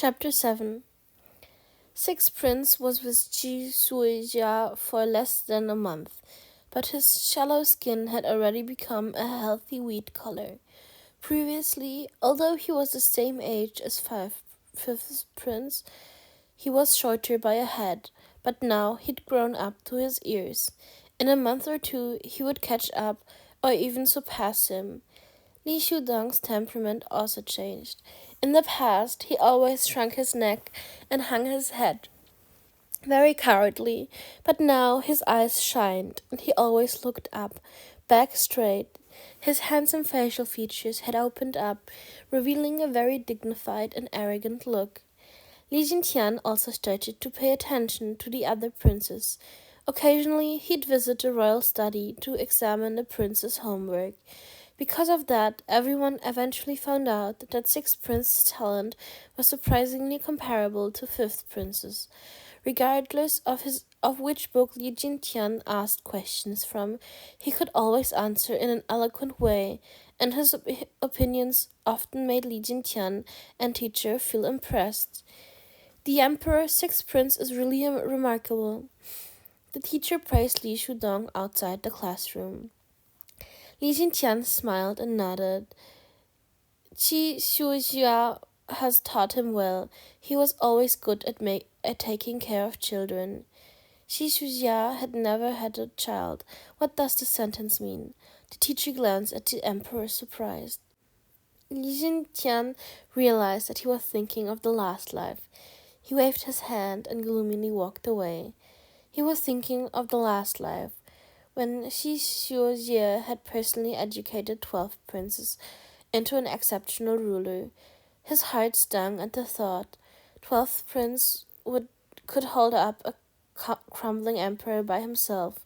Chapter 7. Sixth Prince was with Qwfod for less than a month, but his shallow skin had already become a healthy wheat color. Previously, although he was the same age as fifth Prince, he was shorter by a head, but now he'd grown up to his ears. In a month or two, he would catch up or even surpass him. Li Shudong's temperament also changed. In the past, he always shrunk his neck and hung his head, very cowardly, but now his eyes shined, and he always looked up, back straight. His handsome facial features had opened up, revealing a very dignified and arrogant look. Li Jintian also started to pay attention to the other princes. Occasionally, he'd visit the royal study to examine the prince's homework. Because of that, everyone eventually found out that Sixth Prince's talent was surprisingly comparable to Fifth Prince's. Regardless of which book Li Jintian asked questions from, he could always answer in an eloquent way, and his opinions often made Li Jintian and teacher feel impressed. The Emperor's Sixth Prince is really remarkable. The teacher praised Li Shudong outside the classroom. Li Jintian smiled and nodded. Qwfod has taught him well. He was always good at taking care of children. Qwfod had never had a child. What does the sentence mean? The teacher glanced at the emperor, surprised. Li Jintian realized that he was thinking of the last life. He waved his hand and gloomily walked away. He was thinking of the last life, when Qwfod had personally educated 12 princes into an exceptional ruler. His heart stung at the thought. 12th prince could hold up a crumbling emperor by himself.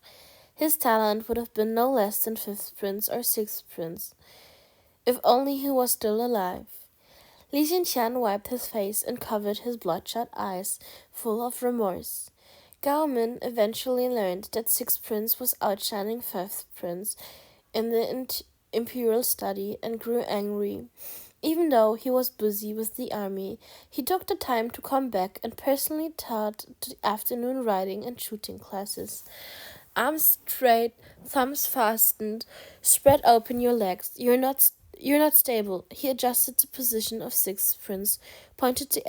His talent would have been no less than 5th prince or 6th prince, if only he was still alive. Li Jintian wiped his face and covered his bloodshot eyes, full of remorse. Gao Min eventually learned that 6th Prince was outshining 5th Prince in the imperial study and grew angry. Even though he was busy with the army, he took the time to come back and personally taught the afternoon riding and shooting classes. Arms straight, thumbs fastened, spread open your legs. You're not stable. He adjusted the position of 6th Prince, pointed to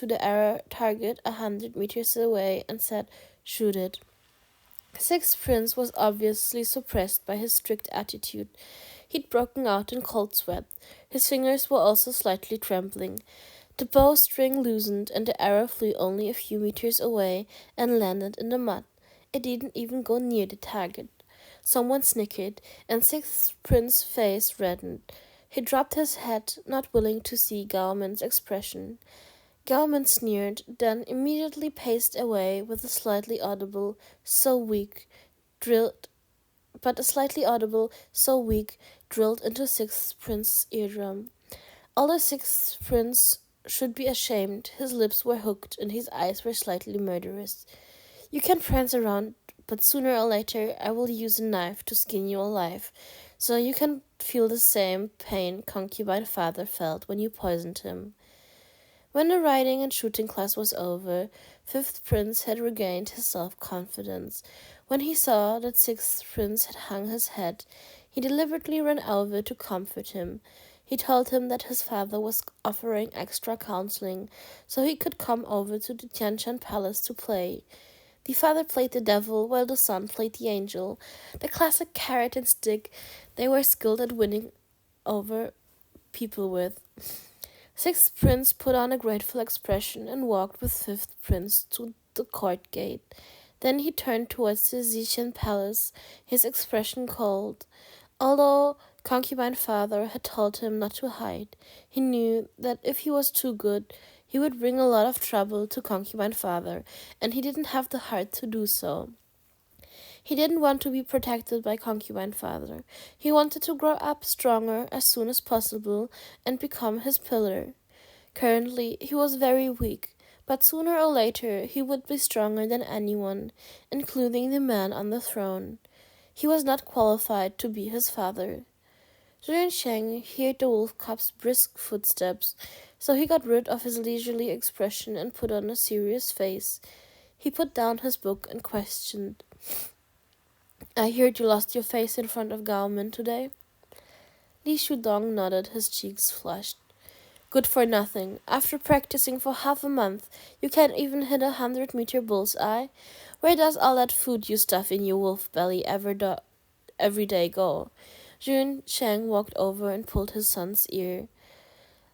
the arrow target 100 meters away and said, "Shoot it." Sixth Prince was obviously suppressed by his strict attitude. He'd broken out in cold sweat. His fingers were also slightly trembling. The bowstring loosened and the arrow flew only a few meters away and landed in the mud. It didn't even go near the target. Someone snickered, and Sixth Prince's face reddened. He dropped his head, not willing to see Gao Min's expression. Gao Min sneered, then immediately paced away with a slightly audible, so weak, drilled into Sixth Prince's eardrum. Although Sixth Prince should be ashamed, his lips were hooked and his eyes were slightly murderous. "You can prance around, but sooner or later I will use a knife to skin you alive, so you can feel the same pain concubine father felt when you poisoned him." When the riding and shooting class was over, 5th Prince had regained his self-confidence. When he saw that 6th Prince had hung his head, he deliberately ran over to comfort him. He told him that his father was offering extra counseling, so he could come over to the Tianshan Palace to play. The father played the devil, while the son played the angel. The classic carrot and stick they were skilled at winning over people with. 6th Prince put on a grateful expression and walked with 5th Prince to the court gate. Then he turned towards the Zishan Palace, his expression cold. Although concubine father had told him not to hide, he knew that if he was too good, he would bring a lot of trouble to concubine father, and he didn't have the heart to do so. He didn't want to be protected by concubine father. He wanted to grow up stronger as soon as possible and become his pillar. Currently, he was very weak, but sooner or later he would be stronger than anyone, including the man on the throne. He was not qualified to be his father. Zhang Sheng heard the wolf cub's brisk footsteps, so he got rid of his leisurely expression and put on a serious face. He put down his book and questioned, I heard you lost your face in front of Gaomen today? Li Shudong nodded, his cheeks flushed. Good for nothing. After practicing for half a month, you can't even hit 100-meter bullseye? Where does all that food you stuff in your wolf belly every day go? Jun Shang walked over and pulled his son's ear.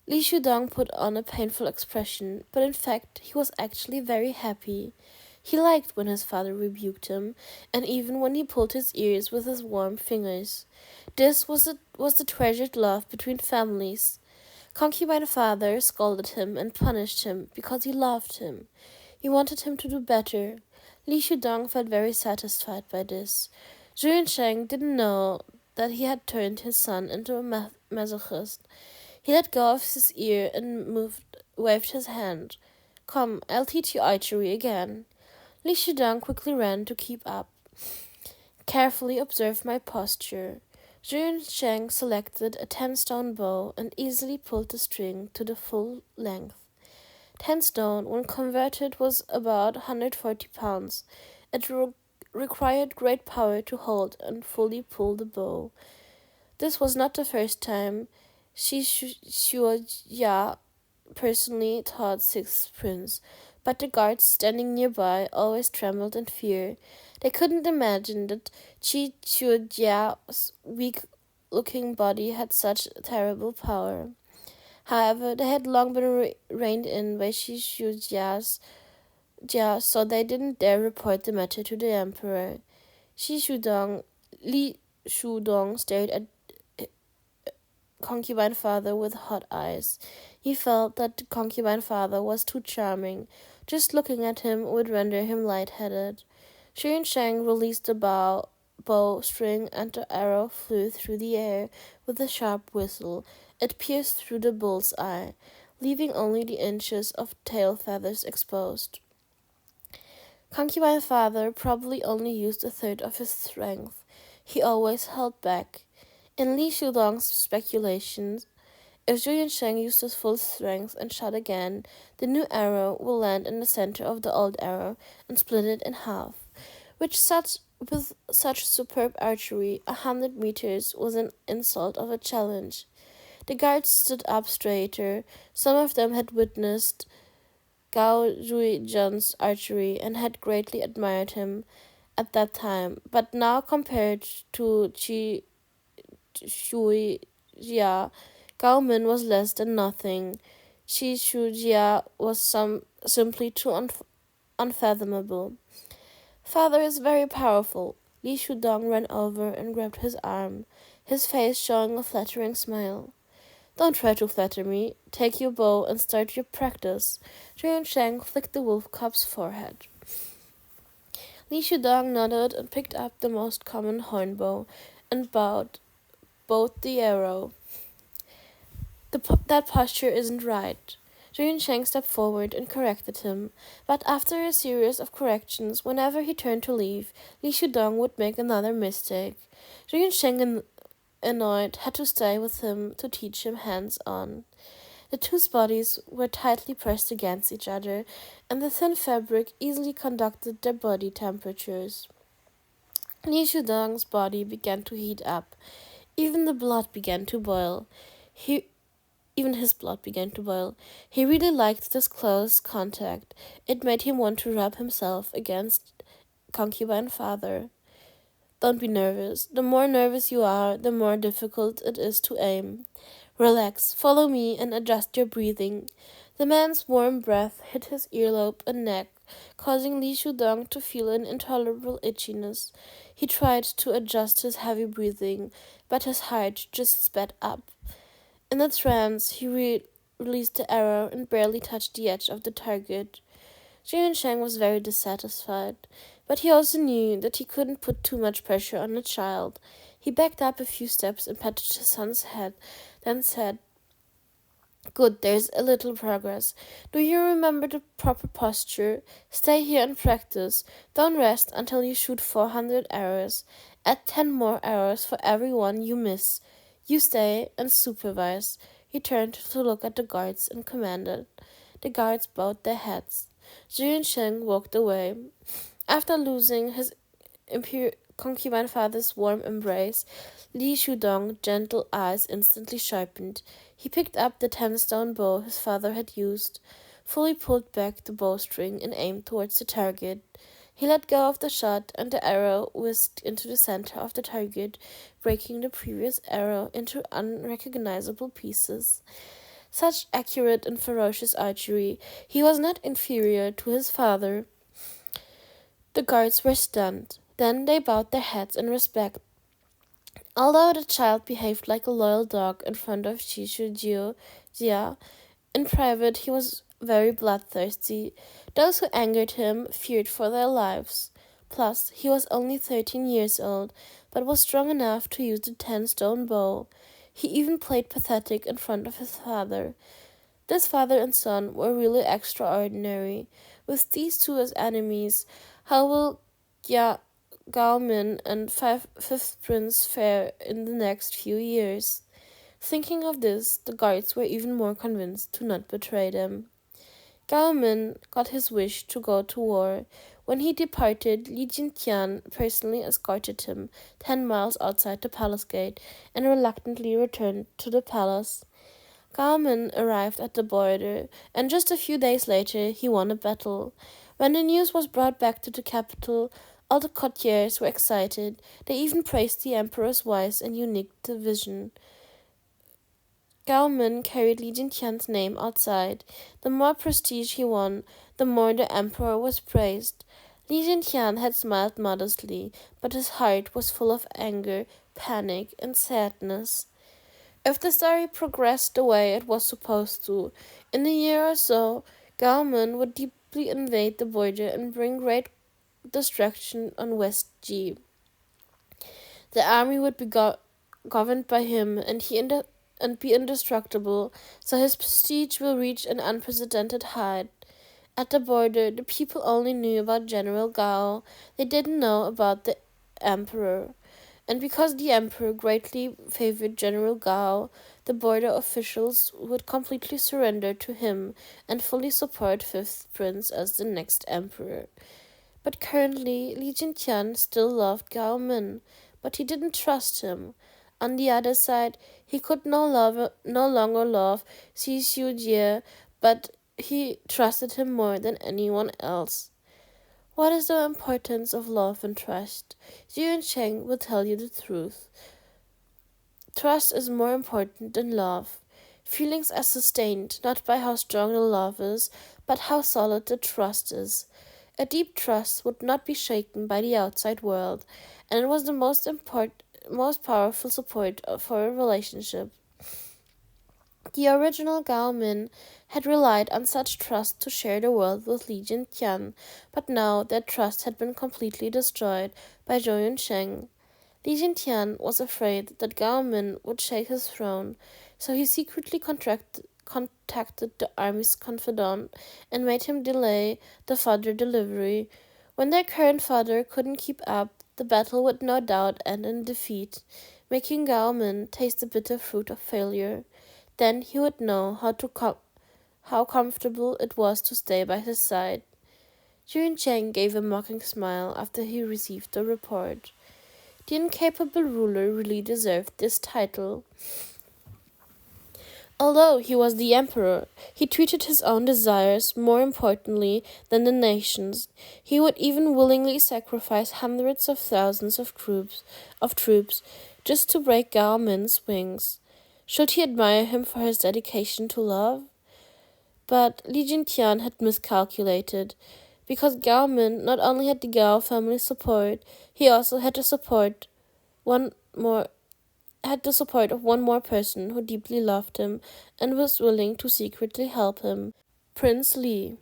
Li Shudong put on a painful expression, but in fact he was actually very happy. He liked when his father rebuked him, and even when he pulled his ears with his warm fingers. This was the treasured love between families. Concubine father scolded him and punished him because he loved him. He wanted him to do better. Li Shudong felt very satisfied by this. Zhu Sheng didn't know that he had turned his son into a masochist. He let go of his ear and waved his hand. Come, I'll teach you archery again. Li Shudong quickly ran to keep up. Carefully observe my posture. Zhu Sheng selected a 10-stone bow and easily pulled the string to the full length. 10 stone, when converted, was about 140 pounds. It required great power to hold and fully pull the bow. This was not the first time Xu personally taught sixth prince, but the guards standing nearby always trembled in fear. They couldn't imagine that Xujia's weak-looking body had such terrible power. However, they had long been reined in by Xujia's so they didn't dare report the matter to the emperor. Li Shudong stared at concubine father with hot eyes. He felt that the concubine father was too charming. Just looking at him would render him light-headed. Shirin Shang released the bow string and the arrow flew through the air with a sharp whistle. It pierced through the bull's eye, leaving only the inches of tail feathers exposed. Concubine father probably only used a third of his strength. He always held back. In Li Shudong's speculations, if Zhu Sheng used his full strength and shot again, the new arrow will land in the center of the old arrow and split it in half. With such superb archery, 100 meters was an insult of a challenge. The guards stood up straighter. Some of them had witnessed Gao Zhuizhen's archery and had greatly admired him at that time, but now compared to Shuijia, Gao Min was less than nothing. Shuijia was simply too unfathomable. Father is very powerful. Li Shudong ran over and grabbed his arm, his face showing a flattering smile. Don't try to flatter me. Take your bow and start your practice. Zhu Sheng flicked the wolf cub's forehead. Li Shudong nodded and picked up the most common hornbow and bowed the arrow. That posture isn't right. Zhu Sheng stepped forward and corrected him, but after a series of corrections, whenever he turned to leave, Li Shudong would make another mistake. Zhu Sheng, annoyed, had to stay with him to teach him hands-on. The two bodies were tightly pressed against each other, and the thin fabric easily conducted their body temperatures. Li Shudong's body began to heat up. Even his blood began to boil. He really liked this close contact. It made him want to rub himself against concubine father. Don't be nervous. The more nervous you are, the more difficult it is to aim. Relax, follow me, and adjust your breathing. The man's warm breath hit his earlobe and neck, causing Li Shudong to feel an intolerable itchiness. He tried to adjust his heavy breathing, but his heart just sped up. In a trance, he released the arrow and barely touched the edge of the target. Zhu Sheng was very dissatisfied, but he also knew that he couldn't put too much pressure on the child. He backed up a few steps and patted his son's head, then said, Good, there's a little progress. Do you remember the proper posture? Stay here and practice. Don't rest until you shoot 400 arrows. Add 10 more arrows for every one you miss. You stay and supervise. He turned to look at the guards and commanded. The guards bowed their heads. Zhu Yunsheng walked away. After losing his concubine father's warm embrace, Li Shudong's gentle eyes instantly sharpened. He picked up the 10-stone bow his father had used, fully pulled back the bowstring and aimed towards the target. He let go of the shot, and the arrow whisked into the center of the target, breaking the previous arrow into unrecognizable pieces. Such accurate and ferocious archery, he was not inferior to his father. The guards were stunned. Then they bowed their heads in respect. Although the child behaved like a loyal dog in front of Jia, in private he was very bloodthirsty. Those who angered him feared for their lives. Plus, he was only 13 years old, but was strong enough to use the 10-stone bow. He even played pathetic in front of his father. This father and son were really extraordinary. With these two as enemies, how will Gao Min and fifth prince fare in the next few years? Thinking of this, the guards were even more convinced to not betray them. Gao Min got his wish to go to war. When he departed, Li Jintian personally escorted him 10 miles outside the palace gate and reluctantly returned to the palace. Gao Min arrived at the border, and just a few days later he won a battle. When the news was brought back to the capital, all the courtiers were excited. They even praised the emperor's wise and unique division. Gao Min carried Li Jintian's name outside. The more prestige he won, the more the emperor was praised. Li Jintian had smiled modestly, but his heart was full of anger, panic, and sadness. If the story progressed the way it was supposed to, in a year or so, Gao Min would deeply invade the border and bring great destruction on West Ji. The army would be governed by him, and be indestructible, so his prestige will reach an unprecedented height. At the border, the people only knew about General Gao. They didn't know about the emperor. And because the emperor greatly favored General Gao, the border officials would completely surrender to him and fully support fifth prince as the next emperor. But currently, Li Jintian still loved Gao Min, but he didn't trust him. On the other side, he could no longer love Xi Xiujie, but he trusted him more than anyone else. What is the importance of love and trust? Xu Yunsheng will tell you the truth. Trust is more important than love. Feelings are sustained not by how strong the love is, but how solid the trust is. A deep trust would not be shaken by the outside world, and it was the most powerful support for a relationship. The original Gao Min had relied on such trust to share the world with Li Jintian, but now that trust had been completely destroyed by Zhou Yunsheng. Li Jintian was afraid that Gao Min would shake his throne, so he secretly contacted the army's confidant and made him delay the fodder delivery. When their current fodder couldn't keep up, the battle would no doubt end in defeat, making Gao Min taste the bitter fruit of failure. Then he would know how comfortable it was to stay by his side. Zhu Cheng gave a mocking smile after he received the report. The incapable ruler really deserved this title. Although he was the emperor, he treated his own desires more importantly than the nation's. He would even willingly sacrifice hundreds of thousands of troops just to break Gao Min's wings. Should he admire him for his dedication to love? But Li Jintian had miscalculated. Because Gao Min not only had the Gao family's support, he also had the support of one more person who deeply loved him and was willing to secretly help him, Prince Li.